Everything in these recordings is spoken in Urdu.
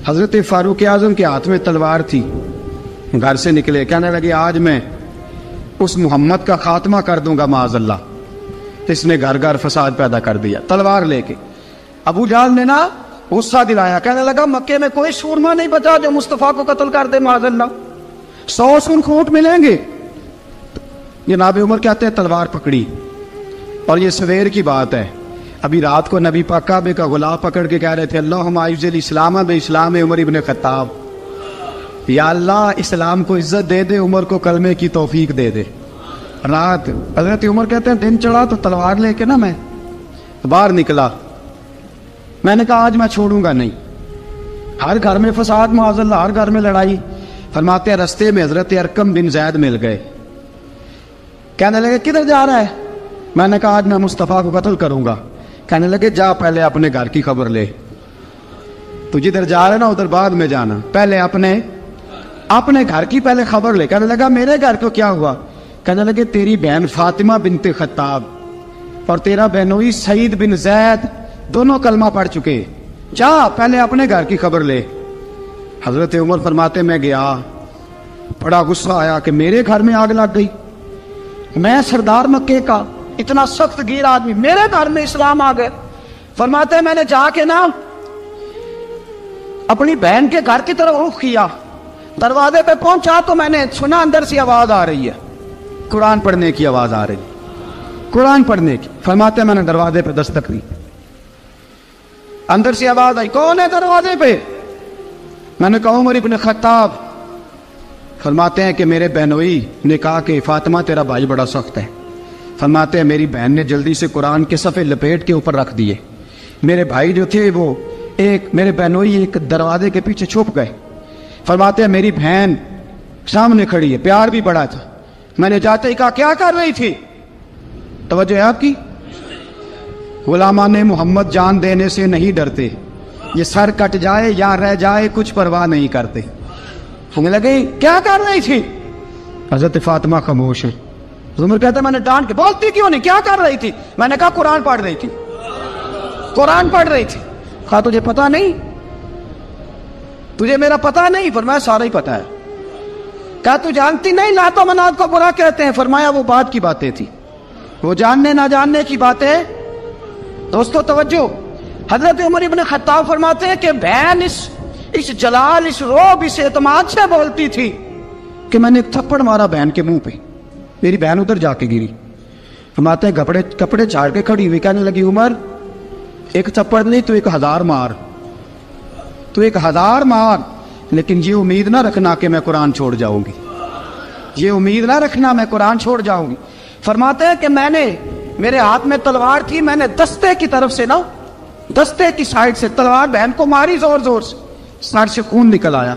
حضرت فاروق اعظم کے ہاتھ میں تلوار تھی، گھر سے نکلے، کہنے لگے آج میں اس محمد کا خاتمہ کر دوں گا معاذ اللہ، اس نے گھر گھر فساد پیدا کر دیا تلوار لے کے۔ ابو جہل نے نا غصہ دلایا، کہنے لگا مکے میں کوئی سورما نہیں بچا جو مصطفیٰ کو قتل کر دے معاذ اللہ، 100 سن کھوٹ ملیں گے۔ جناب عمر کہتے ہیں تلوار پکڑی، اور یہ سویر کی بات ہے، ابھی رات کو نبی پاک کعبے کا غلاف پکڑ کے کہہ رہے تھے اللہم اعز الاسلام باسلام عمر ابن خطاب، یا اللہ اسلام کو عزت دے دے، عمر کو کلمے کی توفیق دے دے۔ رات حضرت عمر کہتے ہیں دن چڑھا تو تلوار لے کے نا میں باہر نکلا، میں نے کہا آج میں چھوڑوں گا نہیں، ہر گھر میں فساد معاذ اللہ، ہر گھر میں لڑائی۔ فرماتے ہیں رستے میں حضرت ارقم بن زید مل گئے، کہنے لگے کدھر جا رہا ہے؟ میں نے کہا آج میں مصطفیٰ کو قتل کروں گا۔ کہنے لگے جا پہلے اپنے گھر کی خبر لے، تو جدھر جا رہے نا ادھر بعد میں جانا، پہلے اپنے گھر کی پہلے خبر لے۔ کہنے لگا میرے گھر کو کیا ہوا؟ کہنے لگے تیری بہن فاطمہ بنت خطاب اور تیرا بہنوئی سعید بن زید دونوں کلمہ پڑھ چکے، جا پہلے اپنے گھر کی خبر لے۔ حضرت عمر فرماتے میں گیا، بڑا غصہ آیا کہ میرے گھر میں آگ لگ گئی، میں سردار مکے کا اتنا سخت گیر آدمی، میرے گھر میں اسلام آ گئے۔ فرماتے ہیں میں نے جا کے نا اپنی بہن کے گھر کی طرف رخ کیا، دروازے پہ پہنچا تو میں نے سنا اندر سے آواز آ رہی ہے، قرآن پڑھنے کی آواز آ رہی، قرآن پڑھنے کی۔ فرماتے ہیں میں نے دروازے پہ دستک دی، اندر سے آواز آئی کون ہے دروازے پہ؟ میں نے کہا عمر ابن خطاب۔ فرماتے ہیں کہ میرے بہنوئی نے کہا کہ فاطمہ تیرا بھائی بڑا سخت ہے۔ فرماتے ہیں میری بہن نے جلدی سے قرآن کے صفحے لپیٹ کے اوپر رکھ دیے، میرے بھائی جو تھے وہ میرے بہنوئی ایک دروازے کے پیچھے چھپ گئے۔ فرماتے ہیں میری بہن سامنے کھڑی ہے، پیار بھی بڑا تھا، میں نے جاتے ہی کہا کیا کر رہی تھی؟ توجہ ہے آپ کی؟ غلامان محمد جان دینے سے نہیں ڈرتے، یہ سر کٹ جائے یا رہ جائے کچھ پرواہ نہیں کرتے۔ ہمیں لگے کیا کر رہی تھی؟ حضرت فاطمہ خاموش ہے۔ عمر کہتا ہے میں نے ڈانٹ کے، بولتی کیوں نہیں، کیا کر رہی تھی؟ میں نے کہا قرآن پڑھ رہی تھی، قرآن پڑھ رہی تھی۔ کہا تجھے پتا نہیں، تجھے میرا پتا نہیں؟ فرمایا سارا ہی پتا ہے۔ کہا تو جانتی نہیں لات و منات کو برا کہتے ہیں؟ فرمایا وہ بات کی باتیں تھی، وہ جاننے نہ جاننے کی باتیں۔ دوستو توجہ، حضرت عمر ابن خطاب فرماتے ہیں کہ بہن اس جلال، اس روب، اس اعتماد سے بولتی تھی کہ میں نے ایک تھپڑ مارا بہن کے منہ پہ، میری بہن ادھر جا کے گری۔ فرماتے ہیں کپڑے چھاڑ کے کھڑی ہوئی، کہنے لگی عمر ایک تھپڑ نہیں تو 1000 مار، تو 1000 مار، لیکن یہ امید نہ رکھنا کہ میں قرآن چھوڑ جاؤں گی، یہ امید نہ رکھنا میں قرآن چھوڑ جاؤں گی۔ فرماتے ہیں کہ میرے ہاتھ میں تلوار تھی، میں نے دستے کی طرف سے نا، دستے کی سائڈ سے تلوار بہن کو ماری زور زور سے، سر سے خون نکل آیا۔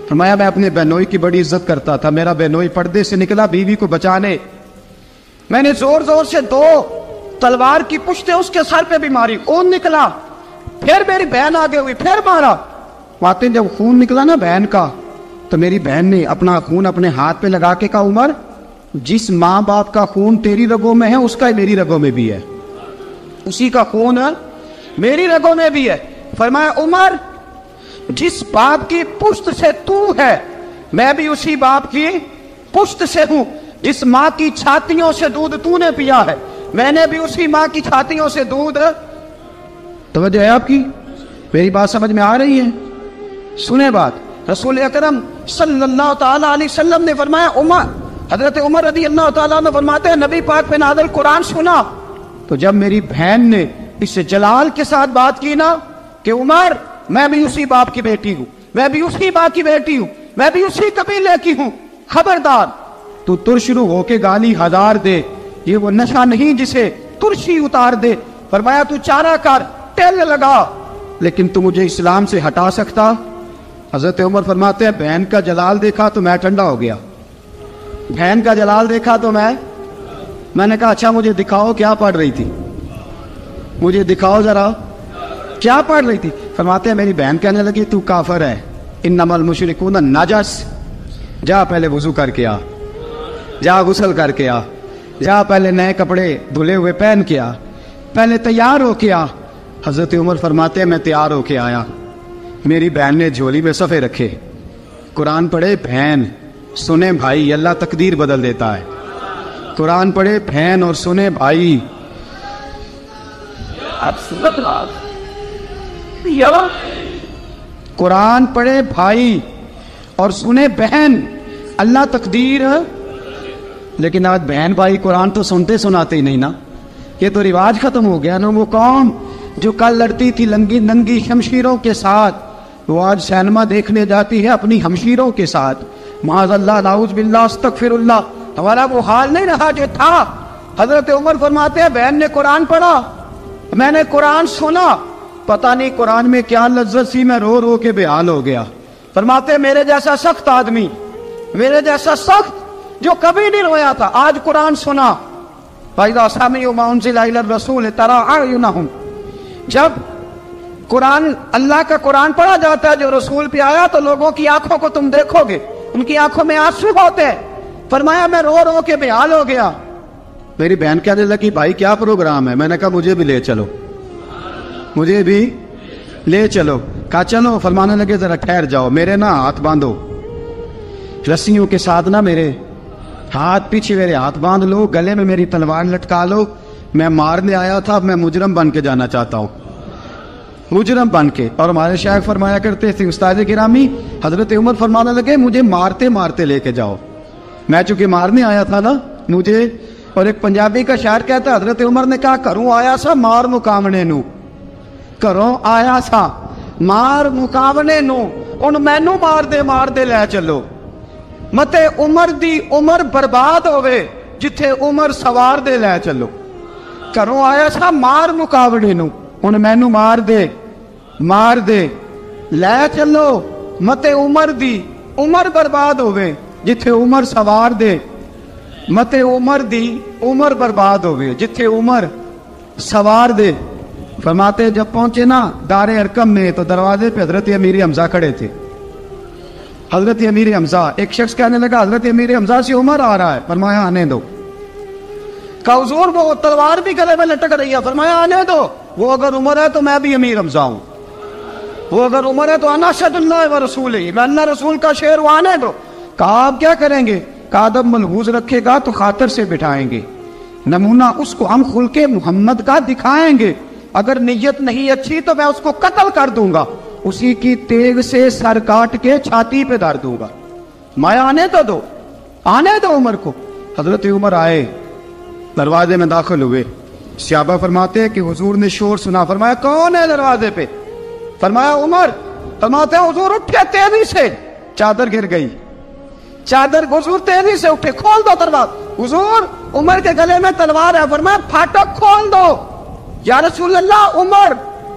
فرمایا میں اپنے بہنوئی کی بڑی عزت کرتا تھا، میرا بہنوئی پردے سے نکلا بیوی کو بچانے، میں نے زور زور سے 2 تلوار کی پشتیں اس کے سر پہ بھی ماری، خون نکلا، پھر میری بہن آگے ہوئی، پھر مارا۔ واقعی جب خون نکلا نا بہن کا، تو میری بہن نے اپنا خون اپنے ہاتھ پہ لگا کے کہا عمر جس ماں باپ کا خون تیری رگوں میں ہے اس کا میری رگوں میں بھی ہے، اسی کا خون میری رگوں میں بھی ہے۔ فرمایا عمر جس باپ کی پشت سے تو ہے میں بھی اسی باپ کی پشت سے ہوں، جس ماں کی چھاتیوں سے دودھ تو نے پیا ہے میں نے بھی اسی ماں کی چھاتیوں سے دودھ۔ توجہ ہے آپ کی؟ میری بات سمجھ میں آ رہی ہے؟ سنیں بات، رسول اکرم صلی اللہ تعالی علیہ وسلم نے فرمایا، حضرت عمر رضی اللہ تعالیٰ عنہ فرماتے ہیں نبی پاک پہ نازل قرآن سنا تو جب میری بہن نے اس جلال کے ساتھ بات کی نا کہ عمر میں بھی اسی باپ کی بیٹی ہوں، میں بھی اسی باپ کی بیٹی ہوں، میں بھی اسی قبیلے کی ہوں، خبردار تو ترشرو ہو کے گالی 1000 دے، یہ وہ نشہ نہیں جسے ترشی اتار دے۔ فرمایا تو چارہ کر، ٹیل لگا، لیکن تو مجھے اسلام سے ہٹا سکتا؟ حضرت عمر فرماتے ہیں بہن کا جلال دیکھا تو میں ٹھنڈا ہو گیا، بہن کا جلال دیکھا تو میں نے کہا اچھا مجھے دکھاؤ کیا پڑھ رہی تھی، مجھے دکھاؤ ذرا کیا پڑھ رہی تھی۔ فرماتے ہیں میری بہن کہنے لگی تو کافر ہے، انما المشرکون نجس، جا پہلے وضو کر کے آ، جا غسل کر کے آ، جا پہلے نئے کپڑے دھلے ہوئے پہن کے آ، پہلے تیار ہو کے آ۔ حضرت عمر فرماتے ہیں میں تیار ہو کے آیا، میری بہن نے جھولی میں صفحے رکھے، قرآن پڑھے بہن، سنے بھائی، اللہ تقدیر بدل دیتا ہے۔ قرآن پڑھے بہن اور سنے بھائی، قرآن پڑھے بھائی اور سنے بہن، اللہ تقدیر۔ لیکن آج بہن بھائی قرآن تو سنتے سناتے ہی نہیں نا، یہ تو رواج ختم ہو گیا نا۔ وہ قوم جو کل لڑتی تھی ننگی شمشیروں کے ساتھ، وہ آج سینما دیکھنے جاتی ہے اپنی ہمشیروں کے ساتھ۔ معاذ اللہ، نعوذ باللہ، استغفر اللہ، ہمارا وہ حال نہیں رہا جو تھا۔ حضرت عمر فرماتے ہیں بہن نے قرآن پڑھا، میں نے قرآن سنا، پتہ نہیں قرآن میں کیا لذت سی، میں رو رو کے بے حال ہو گیا۔ فرماتے ہیں میرے جیسا سخت آدمی، میرے جیسا سخت جو کبھی نہیں رویا تھا، آج قرآن سنا۔ فَإِذَا سَمِعُوا مَا أُنزِلَ إِلَى الرَّسُولِ تَرَىٰ أَعْيُنَهُمْ، جب قرآن، اللہ کا قرآن پڑھا جاتا ہے جو رسول پہ آیا، تو لوگوں کی آنکھوں کو تم دیکھو گے، ان کی آنکھوں میں آنسو ہوتے ہیں۔ فرمایا میں رو رو کے بے حال ہو گیا۔ میری بہن کہنے لگی بھائی کیا پروگرام ہے؟ میں نے کہا مجھے بھی لے چلو، مجھے بھی لے چلو۔ کہا چلو۔ فرمانے لگے ذرا ٹھہر جاؤ، میرے نا ہاتھ باندھو رسیوں کے ساتھ، نا میرے ہاتھ پیچھے میرے ہاتھ باندھ لو، گلے میں میری تلوار لٹکا لو، میں مارنے آیا تھا، اب میں مجرم بن کے جانا چاہتا ہوں، مجرم بن کے۔ اور ہمارے شیخ فرمایا کرتے تھے استاد گرامی، حضرت عمر فرمانے لگے مجھے مارتے مارتے لے کے جاؤ، میں چونکہ مارنے آیا تھا نا مجھے۔ اور ایک پنجابی کا شاعر کہتا ہے حضرت عمر نے کہا کروں آیا سا مار مکاونے نو، کروں آیا سا مار مکاونے نو، ان مینو مار دے لے چلو، متے عمر دی عمر برباد ہوئے جتھے عمر سوار دے لے چلو۔ کروں آیا سا مار مکاونے نو، ان مینو مار دے لے چلو، متے عمر دی عمر برباد ہوئے جتھے عمر سوار دے، متے عمر دی عمر برباد ہوئے جتھے عمر سوار دے۔ فرماتے جب پہنچے نا دار ارقم میں تو دروازے پہ حضرت امیر حمزہ کھڑے تھے۔ حضرت امیر حمزہ، ایک شخص کہنے لگا حضرت امیر حمزہ سے عمر آ رہا ہے، فرمایا آنے دو۔ کہا حضور وہ تلوار بھی گلے میں لٹک رہی ہے، فرمایا آنے دو، وہ اگر عمر ہے تو میں بھی امیر حمزہ ہوں، وہ اگر عمر ہے تو انا اشہد اللہ و رسولہ، میں اللہ رسول کا شعر ہوں، آنے دو۔ کہا آپ کیا کریں گے؟ کہا ادب ملحوظ رکھے گا تو خاطر سے بٹھائیں گے، نمونہ اس کو ہم خلق محمد کا دکھائیں گے، اگر نیت نہیں اچھی تو میں اس کو قتل کر دوں گا، اسی کی تیغ سے سر کاٹ کے چھاتی پہ دھر دوں گا، میں آنے تو دو، آنے دو عمر کو۔ حضرت عمر آئے، دروازے میں داخل ہوئے، صحابہ فرماتے ہیں کہ حضور نے شور سنا، فرمایا کون ہے دروازے پہ؟ فرمایا عمر۔ فرماتے ہیں حضور اٹھے تیزی سے، چادر گر گئی، چادر، حضور تیزی سے اٹھے، کھول دو دروازہ۔ حضور عمر کے گلے میں تلوار ہے، فرمایا پھاٹک کھول دو۔ یا رسول اللہ عمر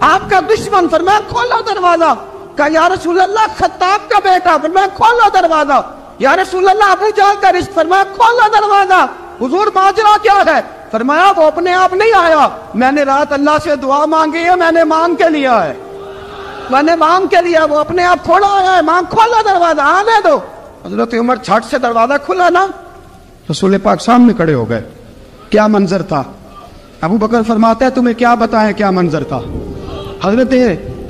آپ کا دشمن، فرمایا کھولو دروازہ۔ کہا یا رسول اللہ خطاب کا بیٹا، فرمایا کھولو دروازہ۔ یا رسول اللہ ابو جہل کا رشت، فرمایا کھولو دروازہ۔ حضور ماجرا کیا ہے؟ فرمایا وہ اپنے آپ نہیں آیا، میں نے رات اللہ سے دعا مانگی ہے، میں نے مانگ کے لیا ہے، میں نے مانگ کے لیا، وہ اپنے آپ تھوڑا آیا ہے، مانگ کھولو دروازہ، آنے دو۔ حضرت عمر چھٹ سے دروازہ کھلا نا، رسول پاک سامنے کھڑے ہو گئے۔ کیا منظر تھا؟ ابو بکر فرماتے ہیں تمہیں کیا بتائیں کیا منظر تھا؟ حضرت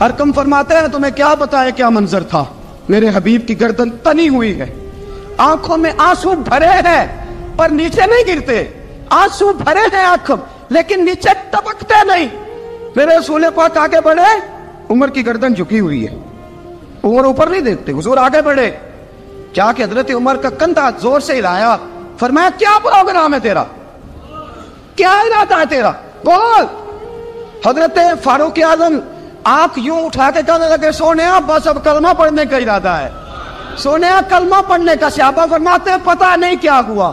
ارقم فرماتے ہیں تمہیں کیا بتائیں کیا منظر تھا؟ میرے حبیب کی گردن تنی ہوئی ہے، آنکھوں میں آنسو بھرے ہیں پر نیچے نہیں گرتے، آنسو بھرے ہیں آنکھوں لیکن نیچے ٹپکتے نہیں۔ میرے رسول پاک آگے بڑھے، عمر کی گردن جھکی ہوئی ہے، عمر اوپر نہیں دیکھتے، حضور آگے بڑھے، جا کے حضرت عمر کا کندھا زور سے ہلایا، فرمایا کیا پروگرام ہے تیرا، کیا ارادہ ہے تیرا، بول۔ حضرت فاروق اعظم آنکھ یوں اٹھا کے کہنے لگے سونیا بس اب کلمہ پڑھنے کا ارادہ ہے، سونیا کلمہ پڑھنے کا۔ صحابہ فرماتے ہیں پتہ نہیں کیا ہوا،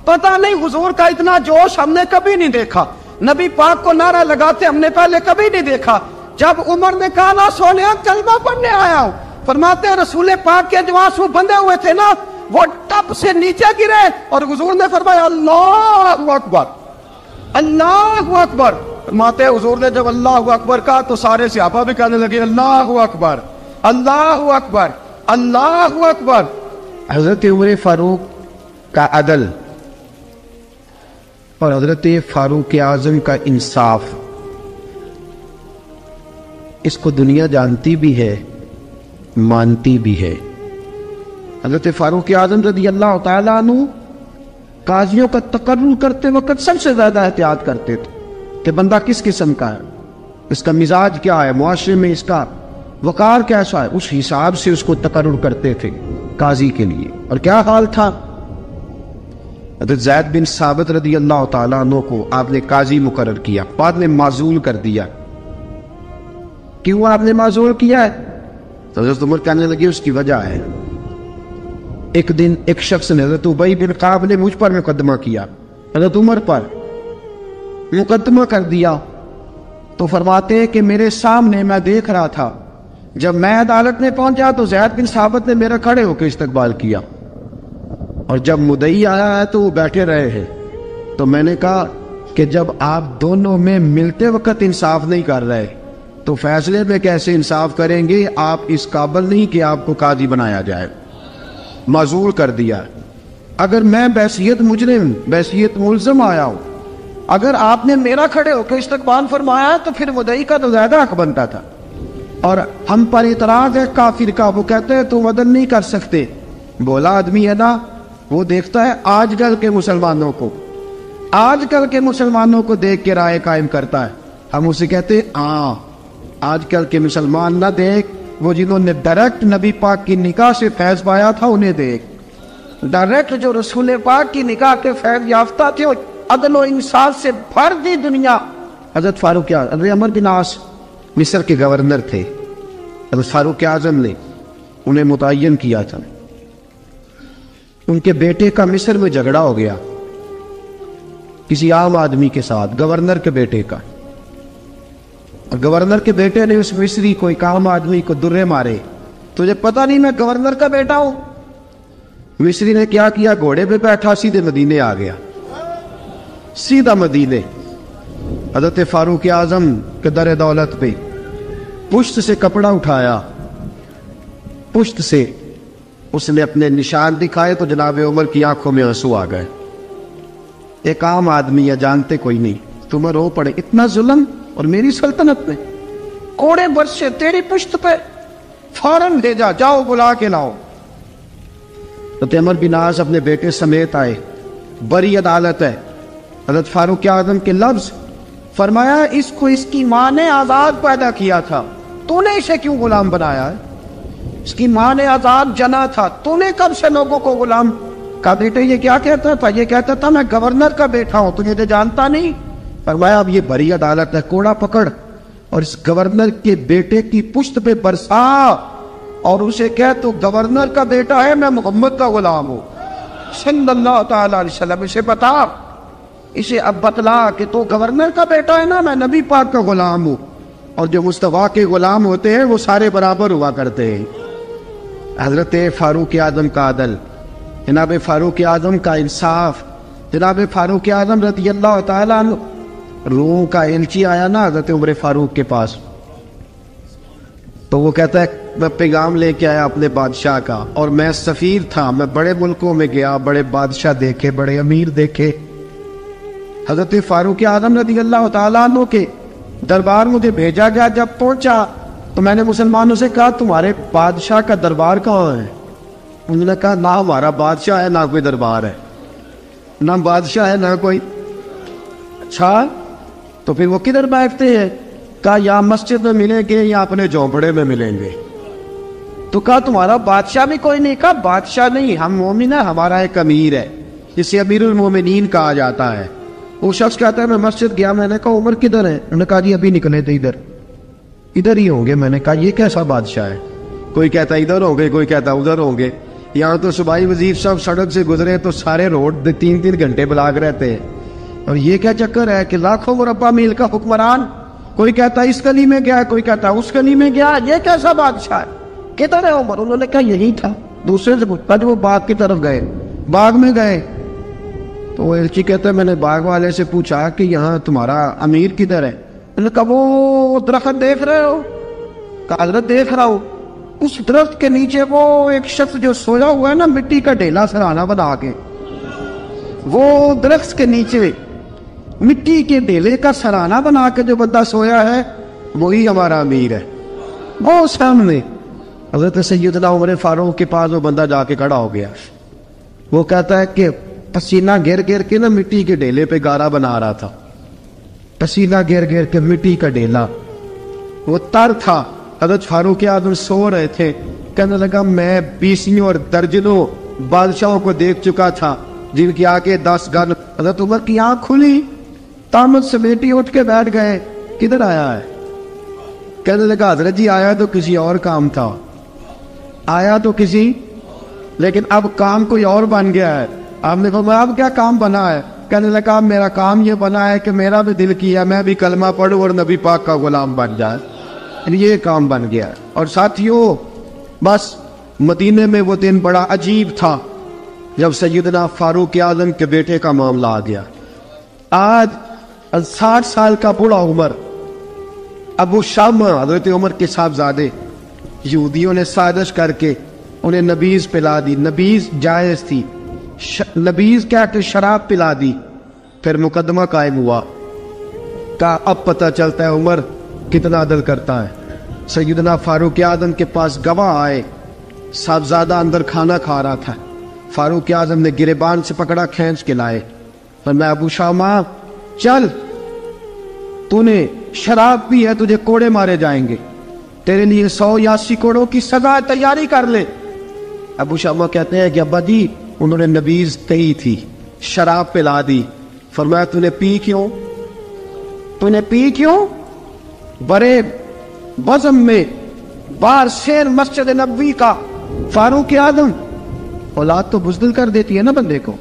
پتہ نہیں، حضور کا اتنا جوش ہم نے کبھی نہیں دیکھا، نبی پاک کو نعرہ لگاتے ہم نے پہلے کبھی نہیں دیکھا۔ جب عمر نے کہا نا سونیا کلمہ پڑھنے آیا ہوں، فرماتے ہیں رسول پاک کے جو آنسو بندے ہوئے تھے نا وہ ٹپ سے نیچے گرے، اور حضور نے فرمایا اللہ اکبر، اللہ اکبر۔ فرماتے ہیں حضور نے جب اللہ اکبر کہا تو سارے صحابہ بھی کہنے لگے اللہ اکبر، اللہ اکبر، اللہ اکبر۔ حضرت عمر فاروق کا عدل اور حضرت فاروق اعظم کا انصاف، اس کو دنیا جانتی بھی ہے مانتی بھی ہے۔ حضرت فاروق اعظم رضی اللہ تعالیٰ عنہ قاضیوں کا تقرر کرتے وقت سب سے زیادہ احتیاط کرتے تھے کہ بندہ کس قسم کا ہے، اس کا مزاج کیا ہے، معاشرے میں اس کا وقار کیسا ہے، اس حساب سے اس کو تقرر کرتے تھے قاضی کے لیے۔ اور کیا حال تھا، حضرت زید بن ثابت رضی اللہ تعالیٰ عنہ کو آپ نے قاضی مقرر کیا، بعد میں معزول کر دیا۔ کیوں آپ نے معزول کیا ہے؟ تو حضرت عمر کہنے لگے اس کی وجہ ہے، ایک دن ایک شخص نے، حضرت ابی بن کعب نے مجھ پر مقدمہ کیا، حضرت عمر پر مقدمہ کر دیا، تو فرماتے ہیں کہ میرے سامنے میں دیکھ رہا تھا، جب میں عدالت میں پہنچا تو زید بن ثابت نے میرا کھڑے ہو کے استقبال کیا، اور جب مدعی آیا ہے تو وہ بیٹھے رہے ہیں۔ تو میں نے کہا کہ جب آپ دونوں میں ملتے وقت انصاف نہیں کر رہے تو فیصلے میں کیسے انصاف کریں گے؟ آپ اس قابل نہیں کہ آپ کو قاضی بنایا جائے، معزول کر دیا۔ اگر میں بحیثیت مجرم، بحیثیت ملزم آیا ہوں، اگر آپ نے میرا کھڑے ہو کے استقبال فرمایا تو پھر مدعی کا تو زیادہ حق بنتا تھا۔ اور ہم پر اعتراض ہے کافر کا، وہ کہتے ہیں تم عدل نہیں کر سکتے۔ بولا آدمی ہے نا، وہ دیکھتا ہے آج کل کے مسلمانوں کو، آج کل کے مسلمانوں کو دیکھ کے رائے قائم کرتا ہے۔ ہم اسے کہتے ہیں ہاں آج کل کے مسلمان نہ دیکھ، وہ جنہوں نے ڈائریکٹ نبی پاک کی نکاح سے فیض پایا تھا انہیں دیکھ، ڈائریکٹ جو رسول پاک کی نکاح کے فیض یافتہ تھے، عدل و انصاف سے بھر دی دنیا۔ حضرت فاروق اعظم، حضرت عمرو بن عاص مصر کے گورنر تھے، حضرت فاروق اعظم نے انہیں متعین کیا تھا۔ ان کے بیٹے کا مصر میں جھگڑا ہو گیا کسی عام آدمی کے ساتھ، گورنر کے بیٹے کا، اور گورنر کے بیٹے نے اس مصری کو، ایک عام آدمی کو درے مارے۔ تجھے پتہ نہیں میں گورنر کا بیٹا ہوں؟ مصری نے کیا کیا، گھوڑے پہ بیٹھا سیدھے مدینے آ گیا، سیدھا مدینے۔ حضرت فاروق اعظم کے در دولت پہ پشت سے کپڑا اٹھایا، پشت سے اس نے اپنے نشان دکھائے تو جناب عمر کی آنکھوں میں آنسو آ گئے۔ ایک عام آدمی ہے، جانتے کوئی نہیں، تمہیں رو پڑے، اتنا ظلم اور میری سلطنت میں، کوڑے برسے تیری پشت پہ، فوراً لے جا، جاؤ بلا کے لاؤ۔ حضرت عمر بن عاص اپنے بیٹے سمیت آئے، بڑی عدالت ہے، حضرت فاروق اعظم کے لفظ، فرمایا اس کو اس کی ماں نے آزاد پیدا کیا تھا، تو نے اسے کیوں غلام بنایا ہے؟ اس کی ماں نے آزاد جنا تھا، تو نے کب سے لوگوں کو غلام؟ کہا بیٹے یہ کیا کہتا تھا؟ یہ کہتا تھا میں گورنر کا بیٹا ہوں، تجھے تو جانتا نہیں۔ فرمایا اب یہ بڑی عدالت ہے، کوڑا پکڑ اور اس گورنر کے بیٹے کی پشت پہ برسا اور اسے کہہ تو گورنر کا بیٹا ہے، میں محمد کا غلام ہوں صلی اللہ تعالی علیہ وسلم۔ اسے بتا، اسے اب بتلا کہ تو گورنر کا بیٹا ہے نا، میں نبی پاک کا غلام ہوں، اور جو مصطفیٰ کے غلام ہوتے ہیں وہ سارے برابر ہوا کرتے ہیں۔ حضرت فاروق اعظم کا عدل، جناب فاروق اعظم کا انصاف، جناب فاروق اعظم رضی اللہ تعالیٰ عنہ۔ روم کا ایلچی آیا نا حضرت عمر فاروق کے پاس، تو وہ کہتا ہے میں پیغام لے کے آیا اپنے بادشاہ کا، اور میں سفیر تھا، میں بڑے ملکوں میں گیا، بڑے بادشاہ دیکھے، بڑے امیر دیکھے۔ حضرت فاروق اعظم رضی اللہ تعالیٰ عنہ کے دربار مجھے بھیجا گیا، جب پہنچا تو میں نے مسلمانوں سے کہا تمہارے بادشاہ کا دربار کہاں ہے؟ انہوں نے کہا نہ ہمارا بادشاہ ہے نہ کوئی دربار ہے، نہ بادشاہ ہے نہ کوئی۔ اچھا تو پھر وہ کدھر بیٹھتے ہیں؟ کہا یا مسجد میں ملیں گے یا اپنے جھونپڑے میں ملیں گے۔ تو کہا تمہارا بادشاہ بھی کوئی نہیں؟ کہا بادشاہ نہیں، ہم مومن ہیں، ہمارا ایک امیر ہے جسے امیر المومنین کہا جاتا ہے۔ وہ شخص کہتا ہے میں مسجد گیا، میں نے کہا عمر کدھر ہے؟ انہوں نے کہا جی ابھی نکلے تھے ادھر ہی ہوں گے۔ میں نے کہا یہ کیسا بادشاہ ہے؟ کوئی کہتا ادھر ہوں گے، کوئی کہتا ادھر ہوں گے۔ یہاں تو صوبائی وزیر صاحب سڑک سے گزرے تو سارے روڈ 3 گھنٹے بلاک رہتے ہیں، اور یہ کیا چکر ہے کہ لاکھوں مربع میل کا حکمران، کوئی کہتا اس گلی میں گیا، کوئی کہتا اس گلی میں گیا، یہ کیسا بادشاہ ہے؟ کدھر ہے عمر؟ انہوں نے کہا یہی تھا۔ دوسرے سے پوچھتا جو وہ باغ کی طرف گئے، باغ میں گئے تو وہ ایلچی کہتا ہے میں نے باغ والے سے پوچھا کہ یہاں تمہارا امیر کدھر ہے؟ انہوں نے کہا وہ درخت دیکھ رہے ہو؟ کہا حضرت دیکھ رہا ہوں۔ اس درخت کے نیچے وہ ایک شخص جو سویا ہوا ہے نا، مٹی کا ڈھیلا سرہانہ بنا کے، وہ درخت کے نیچے مٹی کے ڈھیلے کا سرہانہ بنا کے جو بندہ سویا ہے وہی ہمارا امیر ہے۔ وہ سامنے حضرت سیدنا عمر فاروق کے پاس وہ بندہ جا کے کھڑا ہو گیا. وہ کہتا ہے کہ پسینہ گر گر کے نا مٹی کے ڈھیلے پہ گارا بنا رہا تھا. پسینہ گر گر کے مٹی کا ڈھیلا, وہ تر تھا. حضرت فاروق اعظم سو رہے تھے. کہنے لگا میں بیسیوں اور درجنوں بادشاہوں کو دیکھ چکا تھا جن کی آگے 10 گن. حضرت عمر کی آنکھ کھلی, تامت سمیٹی اٹھ کے بیٹھ گئے. کدھر آیا ہے؟ کہنے لگا حضرت جی آیا تو کسی اور کام تھا, آیا تو کسی, لیکن اب کام کوئی اور بن گیا ہے. آپ نے فرمایا اب کیا کام بنا ہے؟ کہنے لگا میرا کام یہ بنا ہے کہ میرا بھی دل کیا میں بھی کلمہ پڑھوں اور نبی پاک کا غلام بن جائے. یہ کام بن گیا. اور ساتھیوں بس مدینے میں وہ دن بڑا عجیب تھا جب سیدنا فاروق اعظم کے بیٹے کا معاملہ آ گیا. آج 60 سال کا بوڑھا عمر, ابو شامہ حضرت عمر کے صاحبزادے, یہودیوں نے سازش کر کے انہیں نبیذ پلا دی. نبیذ جائز تھی, نبیذ کیا کہ شراب پلا دی. پھر مقدمہ قائم ہوا. کہا اب پتہ چلتا ہے عمر کتنا عدل کرتا ہے. سیدنا فاروق اعظم کے پاس گواہ آئے, صاحبزادہ اندر کھانا کھا رہا تھا. فاروق اعظم نے گریبان سے پکڑا, کھینچ کے لائے. فرمایا ابو شامہ چل, تو نے شراب پی ہے, تجھے کوڑے مارے جائیں گے, تیرے لیے 100 یا 80 کوڑوں کی سزا تیاری کر لے. ابو شامہ کہتے ہیں کہ ابا جی انہوں نے نبیذ کہی تھی, شراب پلا دی. فرمایا تو نے پی کیوں؟ تو نے پی کیوں؟ بڑے بزم میں بار شیر مسجد نبوی کا فاروق اعظم. اولاد تو بزدل کر دیتی ہے نا بندے کو,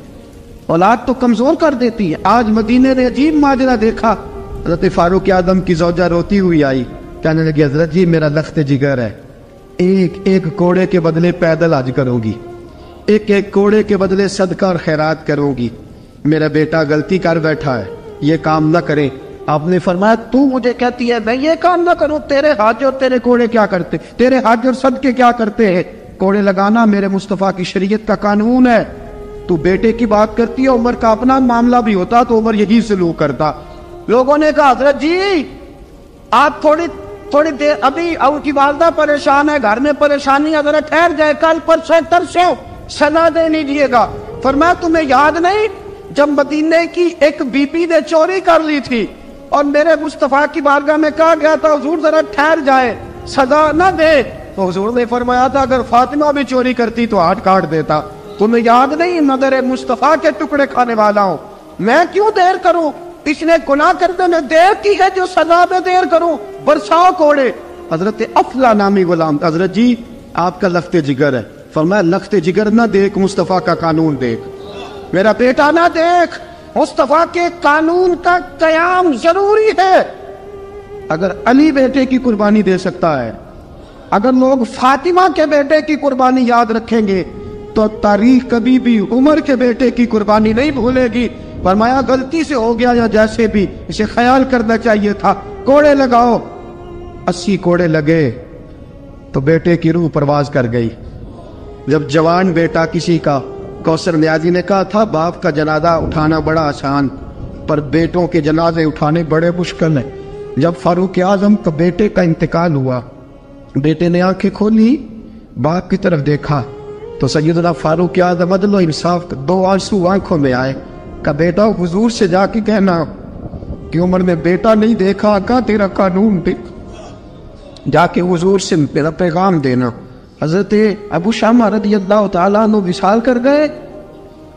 اولاد تو کمزور کر دیتی ہے. آج مدینے نے عجیب ماجرا دیکھا. حضرت فاروق اعظم کی زوجہ روتی ہوئی آئی, کہنے لگی حضرت جی میرا لخت جگر ہے, ایک کوڑے کے بدلے پیدل حج کروں گی, ایک کوڑے کے بدلے صدقہ اور خیرات کروں گی. میرا بیٹا غلطی کر بیٹھا ہے, یہ کام نہ کرے. آپ نے فرمایا تو مجھے کہتی ہے میں یہ کام نہ کروں؟ تیرے حج اور تیرے کوڑے کیا کرتے, تیرے حج اور صدقے کیا کرتے ہیں؟ کوڑے لگانا میرے مصطفیٰ کی شریعت کا قانون ہے. تو بیٹے کی بات کرتی ہے, عمر کا اپنا معاملہ بھی ہوتا تو عمر یہی سلوک کرتا. لوگوں نے کہا حضرت جی آپ تھوڑی دیر, ابھی ان کی والدہ پریشان ہے, گھر میں پریشانی ہے, ذرا ٹھہر جائے, کل پرسوں ترسوں سنا دے نہیں دیے گا. فرمایا تمہیں یاد نہیں جب مدینے کی ایک بی بی نے چوری کر لی تھی اور میرے مصطفیٰ کی بارگاہ میں کہا گیا تھا حضور ذرا ٹھہر جائے, سزا نہ دے, تو حضور نے فرمایا تھا اگر فاطمہ بھی چوری کرتی تو ہاتھ کاٹ دیتا. تمہیں یاد نہیں مگر مصطفیٰ کے ٹکڑے کھانے والا ہوں, میں کیوں دیر کروں؟ اس نے گناہ کرنے میں دیر کی ہے جو سزا میں دیر کروں, برساؤ کوڑے. حضرت افلا نامی غلام, حضرت جی آپ کا لخت جگر ہے. فرمایا لخت جگر نہ دیکھ, مصطفیٰ کا قانون دیکھ. میرا بیٹا نہ دیکھ, مصطفیٰ کے قانون کا قیام ضروری ہے. اگر علی بیٹے کی قربانی دے سکتا ہے, اگر لوگ فاطمہ کے بیٹے کی قربانی یاد رکھیں گے تو تاریخ کبھی بھی عمر کے بیٹے کی قربانی نہیں بھولے گی. فرمایا غلطی سے ہو گیا یا جیسے بھی, اسے خیال کرنا چاہیے تھا. کوڑے لگاؤ. 80 کوڑے لگے تو بیٹے کی روح پرواز کر گئی. جب جوان بیٹا کسی کا, کوثر نیازی نے کہا تھا باپ کا جنازہ اٹھانا بڑا آسان پر بیٹوں کے جنازے اٹھانے بڑے مشکل ہیں. جب فاروق اعظم کا بیٹے کا انتقال ہوا, بیٹے نے آنکھیں کھولی, باپ کی طرف دیکھا تو سیدنا فاروق اعظم عدل و انصاف, 2 آنسو آنکھوں میں آئے. کہ بیٹا حضور سے جا کے کہنا کہ عمر نے بیٹا نہیں دیکھا, آقا تیرا قانون دیکھ, جا کے حضور سے میرا پیغام دینا. حضرت ابو شامہ رضی اللہ تعالیٰ عنہ وصال کر گئے.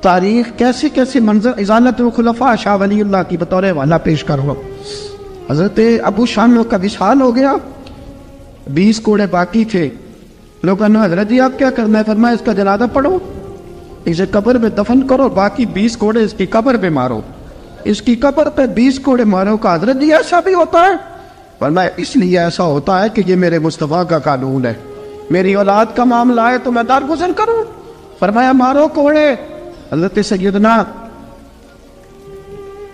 تاریخ کیسے کیسے منظر ازالت الخلفاء شاہ ولی اللہ کی بطور والا پیش کروں. حضرت ابو شامہ کا وصال ہو گیا, 20 کوڑے باقی تھے. لوگوں نے حضرت جی آپ کیا کرنا ہے؟ فرمایا اس کا جنازہ پڑھو, اسے قبر میں دفن کرو, باقی 20 کوڑے اس کی قبر پہ مارو, اس کی قبر پہ 20 کوڑے مارو. کا حضرت جی ایسا بھی ہوتا ہے؟ فرمایا اس لیے ایسا ہوتا ہے کہ یہ میرے مصطفیٰ کا قانون ہے, میری اولاد کا معاملہ ہے تو میں درگزر کروں. فرمایا مارو کوڑے. حضرت سیدنا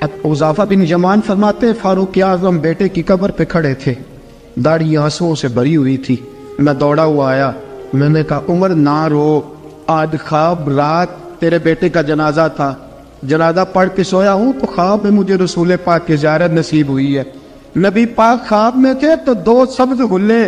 حذیفہ بن یمان فرماتے فاروق اعظم بیٹے کی قبر پہ کھڑے تھے, داڑھی آنسوؤں سے بھری ہوئی تھی. میں دوڑا ہوا آیا, میں نے کہا عمر نہ رو, آج خواب رات تیرے بیٹے کا جنازہ تھا, جنازہ پڑھ کے سویا ہوں تو خواب میں مجھے رسول پاک کی زیارت نصیب ہوئی ہے. نبی پاک خواب میں تھے تو 2 سبز غلے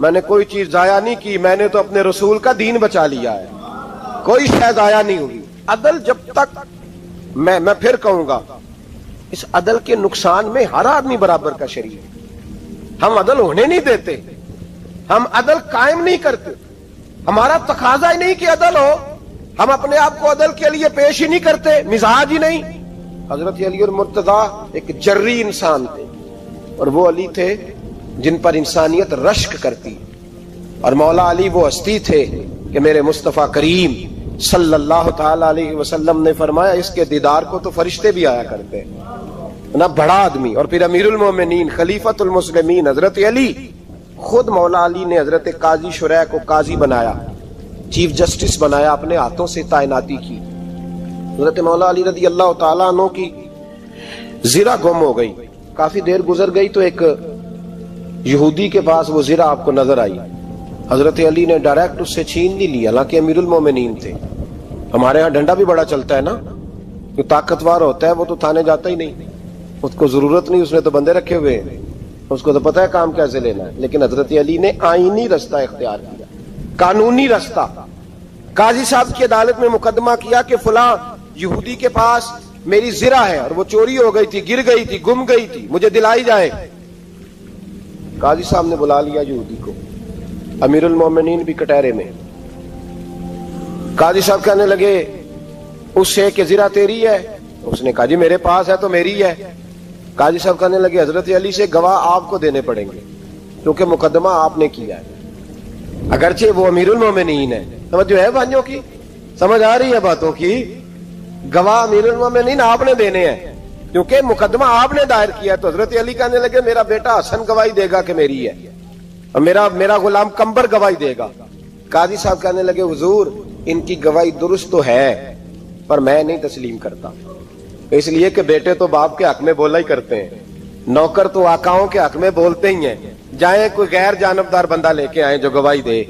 میں نے کوئی چیز ضائع نہیں کی, میں نے تو اپنے رسول کا دین بچا لیا ہے, کوئی شے ضائع نہیں ہوئی. عدل جب تک, میں پھر کہوں گا, اس عدل کے نقصان میں ہر آدمی برابر کا شریک ہے. ہم عدل ہونے نہیں دیتے, ہم عدل قائم نہیں کرتے, ہمارا تقاضا ہی نہیں کہ عدل ہو, ہم اپنے آپ کو عدل کے لیے پیش ہی نہیں کرتے, مزاج ہی نہیں. حضرت علی المرتضیٰ ایک جری انسان تھے, اور وہ علی تھے جن پر انسانیت رشک کرتی, اور مولا علی وہ ہستی تھے کہ میرے مصطفیٰ کریم صلی اللہ تعالی علیہ وسلم نے فرمایا اس کے دیدار کو تو فرشتے بھی آیا کرتے نا. بڑا آدمی, اور پھر امیر المومنین خلیفۃ المسلمین حضرت علی, خود مولا علی نے حضرت قاضی شریح کو قاضی بنایا, چیف جسٹس بنایا, اپنے ہاتھوں سے تعیناتی کی. حضرت مولا علی رضی اللہ تعالیٰ عنہ کی زرہ گم ہو گئی, کافی دیر گزر گئی تو ایک یہودی کے پاس وہ زرہ آپ کو نظر آئی. حضرت علی نے ڈائریکٹ اس سے چھین نہیں لیا, حالانکہ امیر المومنین تھے. ہمارے ہاں ڈنڈا بھی بڑا چلتا ہے نا, جو طاقتور ہوتا ہے وہ تو تھانے جاتا ہی نہیں, اس کو ضرورت نہیں, اس نے تو بندے رکھے ہوئے ہیں, اس کو تو پتہ ہے کام کیسے لینا ہے. لیکن حضرت علی نے آئینی رستہ اختیار کیا, قانونی رستہ. قاضی صاحب کی عدالت میں مقدمہ کیا کہ فلاں یہودی کے پاس میری زرہ ہے اور وہ چوری ہو گئی تھی, گر گئی تھی, گم گئی تھی, مجھے دلائی جائے. قاضی صاحب نے بلا لیا یہودی کو, امیر المومنین بھی کٹہرے میں. قاضی صاحب کہنے لگے اس سے کہ زرہ تیری ہے؟ اس نے کہا جی میرے پاس ہے تو میری ہے. قاضی صاحب کہنے لگے حضرت علی سے گواہ آپ کو دینے پڑیں گے کیونکہ مقدمہ آپ نے کیا ہے, اگرچہ وہ امیر المومنین ہے. سمجھ جو ہے بھائیوں کی, سمجھ آ رہی ہے باتوں کی؟ گواہ امیر المومنین آپ نے دینے ہیں کیونکہ مقدمہ آپ نے دائر کیا. تو حضرت علی کہنے لگے میرا بیٹا حسن گواہی دے گا کہ میری ہے, اور میرا غلام کمبر گواہی دے گا. قاضی صاحب کہنے لگے حضور ان کی گواہی درست تو ہے پر میں نہیں تسلیم کرتا, اس لیے کہ بیٹے تو باپ کے حق میں بولا ہی کرتے ہیں, نوکر تو آقاؤں کے حق میں بولتے ہی ہیں, جائیں کوئی غیر جانبدار بندہ لے کے آئیں جو گواہی دے.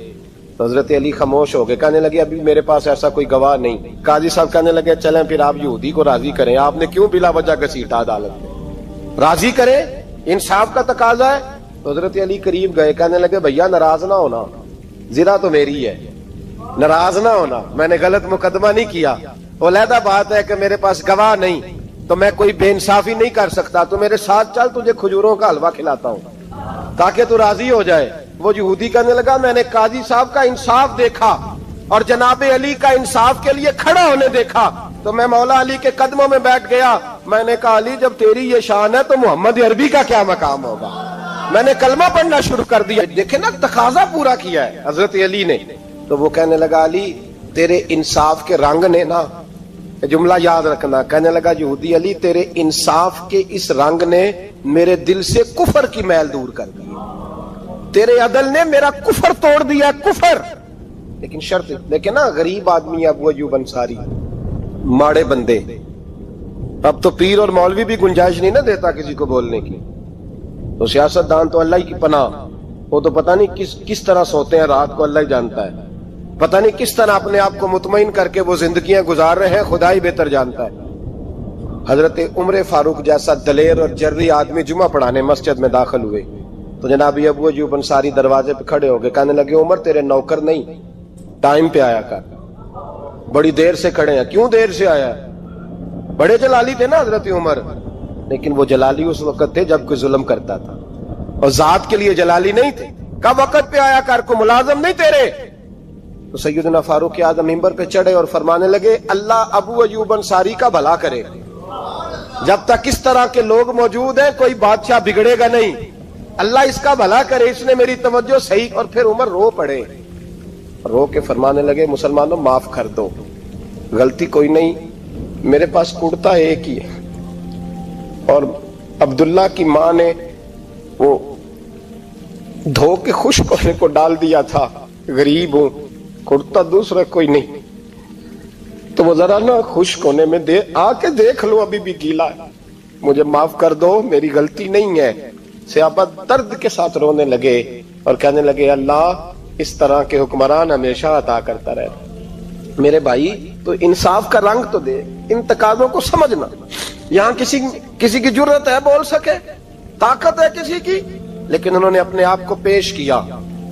تو حضرت علی خاموش ہو گئے, کہنے لگے ابھی میرے پاس ایسا کوئی گواہ نہیں. قاضی صاحب کہنے لگے چلیں پھر آپ یہودی کو راضی کریں, آپ نے کیوں بلا وجہ گھسیٹا عدالت میں, راضی کریں, انصاف کا تقاضا ہے. تو حضرت علی قریب گئے, کہنے لگے بھیا ناراض نہ ہونا, زرہ تو میری ہے, ناراض نہ ہونا, میں نے غلط مقدمہ نہیں کیا. علیحدہ بات ہے کہ میرے پاس گواہ نہیں تو میں کوئی بے انصافی نہیں کر سکتا, تو میرے ساتھ چل, تجھے کھجوروں کا حلوہ کھلاتا ہوں تاکہ تو راضی ہو جائے. وہ یہودی کہنے لگا میں نے قاضی صاحب کا انصاف دیکھا اور جناب علی کا انصاف کے لیے کھڑا ہونے دیکھا تو میں مولا علی کے قدموں میں بیٹھ گیا. میں نے کہا علی جب تیری یہ شان ہے تو محمد عربی کا کیا مقام ہوگا. میں نے کلمہ پڑھنا شروع کر دیا. دیکھیں نا تقاضا پورا کیا ہے حضرت علی نے. تو وہ کہنے لگا علی تیرے انصاف کے رنگ نے نا, جملہ یاد رکھنا, کہنے لگا یہودی علی تیرے انصاف کے اس رنگ نے میرے دل سے کفر کی میل دور کر دی, تیرے عدل نے میرا کفر توڑ دیا, کفر. لیکن شرط دیکھیں نا, غریب آدمی ابو ایوب انصاری, ماڑے بندے, اب تو پیر اور مولوی بھی گنجائش نہیں نہ دیتا کسی کو بولنے کی. تو سیاست دان تو اللہ ہی کی پناہ, وہ تو پتہ نہیں کس طرح سوتے ہیں رات کو, اللہ ہی جانتا ہے, پتہ نہیں کس طرح اپنے آپ کو مطمئن کر کے وہ زندگیاں گزار رہے ہیں, خدا ہی بہتر جانتا ہے. حضرت عمر فاروق جیسا دلیر اور جرری آدمی جمعہ پڑھانے مسجد میں داخل ہوئے تو جناب ابو ایوب انصاری دروازے پہ کھڑے ہو گئے, کہنے لگے عمر تیرے نوکر نہیں, ٹائم پہ آیا کر, بڑی دیر سے کھڑے ہیں. کیوں دیر سے آیا؟ بڑے جلالی تھے نا حضرت عمر, لیکن وہ جلالی اس وقت تھے جب کوئی ظلم کرتا تھا, اور ذات کے لیے جلالی نہیں تھے. کب وقت پہ آیا کر, کو ملازم نہیں تیرے. تو سیدنا فاروق اعظم منبر پہ چڑھے اور فرمانے لگے اللہ ابو ایوب انصاری کا بھلا کرے, جب تک اس طرح کے لوگ موجود ہیں کوئی بادشاہ بگڑے گا نہیں, اللہ اس کا بھلا کرے, اس نے میری توجہ صحیح. اور پھر عمر رو پڑے, رو کے فرمانے لگے مسلمانوں معاف کر دو, غلطی کوئی نہیں, میرے پاس کرتا ایک ہی ہے, اور عبداللہ کی ماں نے وہ دھو کے خشک ہونے کو ڈال دیا تھا, غریب ہوں, کرتا دوسرا کوئی نہیں, تو وہ ذرا نا خشک ہونے میں آ کے دیکھ لو ابھی بھی گیلا ہے, مجھے معاف کر دو, میری غلطی نہیں ہے. صحابہ درد کے ساتھ رونے لگے اور کہنے لگے اللہ اس طرح کے حکمران ہمیشہ عطا کرتا رہے. میرے بھائی تو انصاف کا رنگ تو دے, ان تقاضوں کو سمجھنا. یہاں کسی کی جرت ہے بول سکے, طاقت ہے کسی کی, لیکن انہوں نے اپنے آپ کو پیش کیا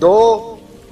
2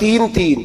3-3।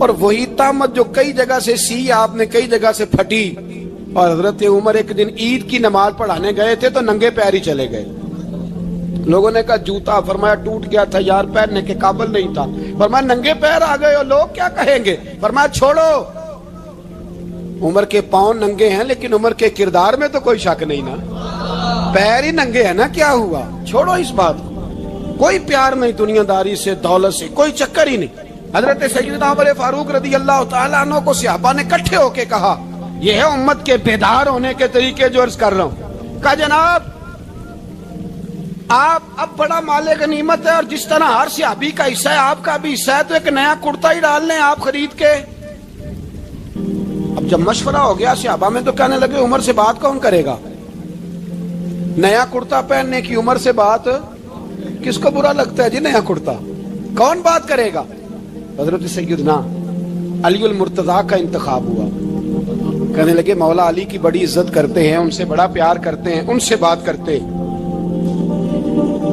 اور وہی تامت جو کئی جگہ سے سی آپ نے کئی جگہ سے پھٹی. اور حضرت عمر ایک دن عید کی نماز پڑھانے گئے تھے تو ننگے پیر ہی چلے گئے. لوگوں نے کہا جوتا، فرمایا ٹوٹ گیا تھا یار، پہننے کے قابل نہیں تھا. فرمایا ننگے پیر آ گئے ہو، لوگ کیا کہیں گے؟ فرمایا چھوڑو، عمر کے پاؤں ننگے ہیں لیکن عمر کے کردار میں تو کوئی شک نہیں نا، پیر ہی ننگے ہیں نا، کیا ہوا؟ چھوڑو اس بات کو، کوئی پیار نہیں دنیا داری سے، دولت سے، کوئی چکر ہی نہیں. حضرت سیدنا عمر فاروق رضی اللہ تعالیٰ عنہ کو صحابہ نے کٹھے ہو کے کہا، یہ ہے امت کے بیدار ہونے کے طریقے جو عرض کر رہا ہوں. کہا جناب آپ اب بڑا مال غنیمت ہے، اور جس طرح ہر صحابی کا حصہ ہے آپ کا بھی حصہ ہے، تو ایک نیا کرتا ہی ڈال لیں آپ خرید کے. اب جب مشورہ ہو گیا صحابہ میں تو کہنے لگے عمر سے بات کون کرے گا؟ نیا کرتا پہننے کی عمر سے بات کس کو برا لگتا ہے جی؟ نیا کرتا کون بات کرے گا؟ حضرت سیدنا علی المرتضیٰ کا انتخاب ہوا. کہنے لگے مولا علی کی بڑی عزت کرتے ہیں، ان سے بڑا پیار کرتے ہیں، ان سے بات کرتے.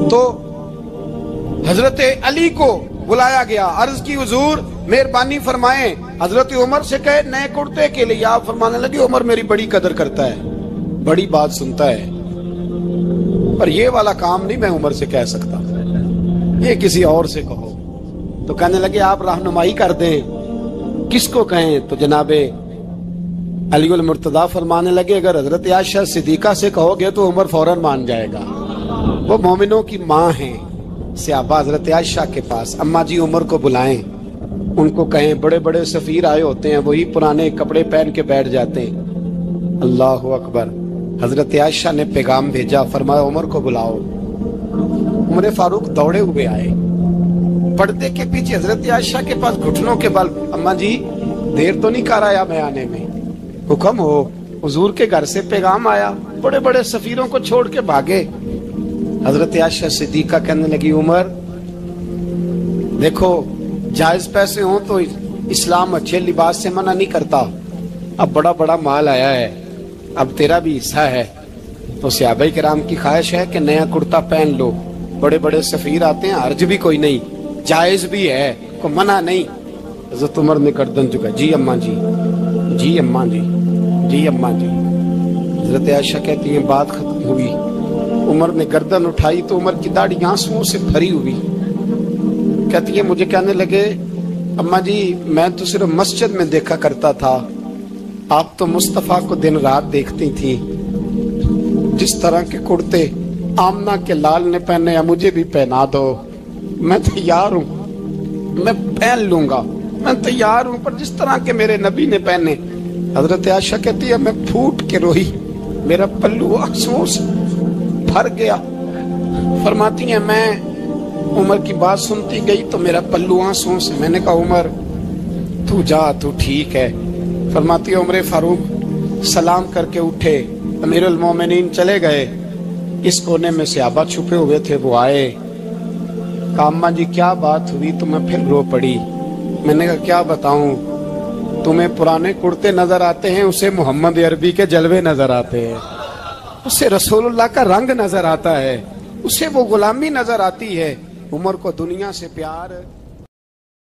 تو حضرت علی کو بلایا گیا، عرض کی حضور مہربانی فرمائیں حضرت عمر سے کہے نئے کرتے کے لیے. آپ فرمانے لگے عمر میری بڑی قدر کرتا ہے، بڑی بات سنتا ہے، پر یہ والا کام نہیں میں عمر سے کہہ سکتا، یہ کسی اور سے کہو. تو کہنے لگے آپ رہنمائی کر دیں کس کو کہیں. تو جناب علی المرتضیٰ فرمانے لگے اگر حضرت عائشہ صدیقہ سے کہو گے تو عمر فوراً مان جائے گا، وہ مومنوں کی ماں ہیں. صحابہ حضرت عائشہ کے پاس، اماں جی عمر کو بلائیں، ان کو کہیں بڑے بڑے سفیر آئے ہوتے ہیں، وہی پرانے کپڑے پہن کے بیٹھ جاتے ہیں. اللہ اکبر. حضرت عائشہ نے پیغام بھیجا، فرمایا عمر کو بلاؤ. عمر فاروق دوڑے ہوئے آئے، پردے کے پیچھے حضرت عائشہ کے پاس گھٹنوں کے بل، اماں جی دیر تو نہیں کر آیا میں آنے میں؟ حکم ہو، حضور کے گھر سے پیغام آیا، بڑے بڑے سفیروں کو چھوڑ کے بھاگے. حضرت عائشہ صدیقہ کہنے لگی عمر دیکھو جائز پیسے ہوں تو اسلام اچھے لباس سے منع نہیں کرتا، اب بڑا بڑا مال آیا ہے، اب تیرا بھی حصہ ہے، تو صحابہ کرام کی خواہش ہے کہ نیا کرتا پہن لو، بڑے بڑے سفیر آتے ہیں، حرج بھی کوئی نہیں، جائز بھی ہے، کوئی منع نہیں. حضرت عمر نے گردن جھکا، جی اماں جی، جی اماں جی، جی اماں جی. حضرت عائشہ کہتی ہیں بات ختم ہوئی، عمر نے گردن اٹھائی تو عمر کی داڑھی آنسوؤں سے بھری ہوئی. کہتی ہے مجھے کہنے لگے اماں جی میں تو صرف مسجد میں دیکھا کرتا تھا، آپ تو مصطفیٰ کو دن رات دیکھتی تھی، جس طرح کے کرتے آمنہ کے لال نے پہنے ہیں مجھے بھی پہنا دو، میں تیار ہوں، میں پہن لوں گا، میں تیار ہوں، پر جس طرح کے میرے نبی نے پہنے. حضرت عائشہ کہتی ہے میں پھوٹ کے روئی، میرا پلو آنسوؤں سے بھر گیا. فرماتی ہیں میں عمر کی بات سنتی گئی تو میرا پلو آنسوؤں سے، میں نے کہا عمر تو جا، تو ٹھیک ہے. فرماتی ہے عمر فاروق سلام کر کے اٹھے، امیر المومنین چلے گئے. اس کونے میں صحابہ چھپے ہوئے تھے، وہ آئے، کہا اماں جی کیا بات ہوئی؟ تو میں پھر رو پڑی. میں نے کہا کیا بتاؤں، تمہیں پرانے کرتے نظر آتے ہیں، اسے محمد عربی کے جلوے نظر آتے ہیں، اسے رسول اللہ کا رنگ نظر آتا ہے، اسے وہ غلامی نظر آتی ہے. عمر کو دنیا سے پیار